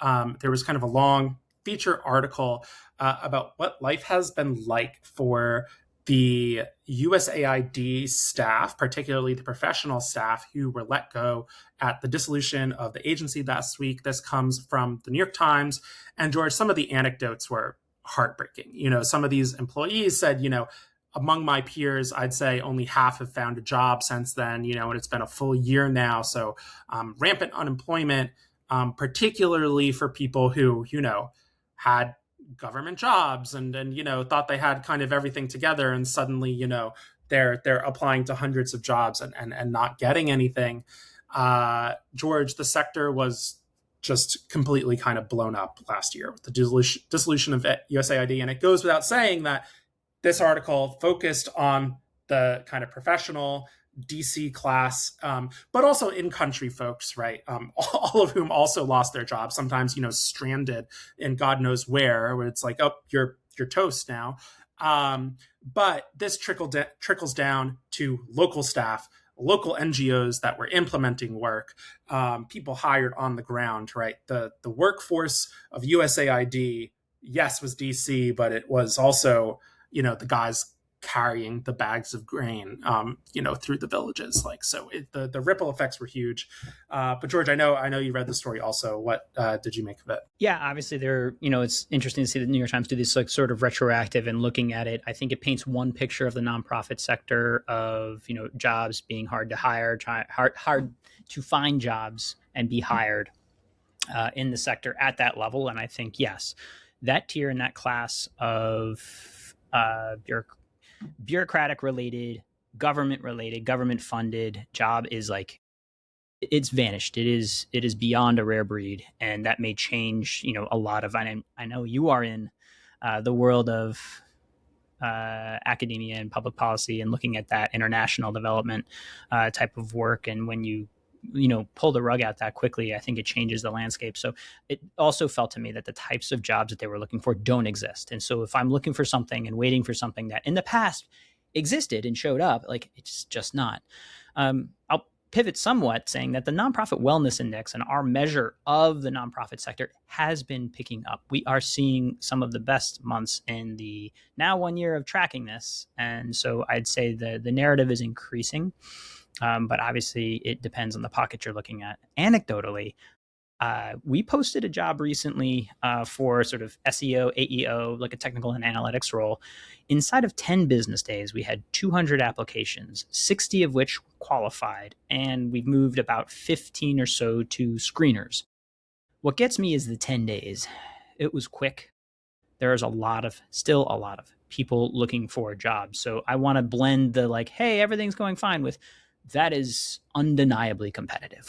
there was kind of a long feature article about what life has been like for the USAID staff, particularly the professional staff who were let go at the dissolution of the agency last week. This comes from the New York Times. And George, some of the anecdotes were heartbreaking. Some of these employees said, among my peers, I'd say only half have found a job since then, and it's been a full year now. So rampant unemployment, particularly for people who, had government jobs and thought they had kind of everything together, and suddenly they're applying to hundreds of jobs and not getting anything. George, the sector was just completely kind of blown up last year with the dissolution of USAID, and it goes without saying that this article focused on the kind of professional DC class, but also in-country folks, right? All of whom also lost their jobs, sometimes, stranded in God knows where it's like, oh, you're toast now. But this trickles down to local staff, local NGOs that were implementing work, people hired on the ground, right? The workforce of USAID, yes, was DC, but it was also, the guys carrying the bags of grain, through the villages. The ripple effects were huge. But George, I know you read the story also. What did you make of it? Yeah, obviously it's interesting to see the New York Times do this sort of retroactive and looking at it. I think it paints one picture of the nonprofit sector of, jobs being hard to hire, hard to find jobs and be hired in the sector at that level. And I think, yes, that tier and that class of bureaucratic related, government funded job is it's vanished. It is beyond a rare breed, and that may change a lot of. I know you are in the world of academia and public policy and looking at that international development type of work, and when you pull the rug out that quickly, I think it changes the landscape. So it also felt to me that the types of jobs that they were looking for don't exist. And so if I'm looking for something and waiting for something that in the past existed and showed up, it's just not. I'll pivot somewhat, saying that the Nonprofit Wellness Index and our measure of the nonprofit sector has been picking up. We are seeing some of the best months in the now 1 year of tracking this. And so I'd say the narrative is increasing. But obviously it depends on the pocket you're looking at. Anecdotally, we posted a job recently for sort of SEO, AEO, like a technical and analytics role. Inside of 10 business days, we had 200 applications, 60 of which qualified, and we've moved about 15 or so to screeners. What gets me is the 10 days. It was quick. There is still a lot of people looking for a job. So I want to blend the hey, everything's going fine with that is undeniably competitive.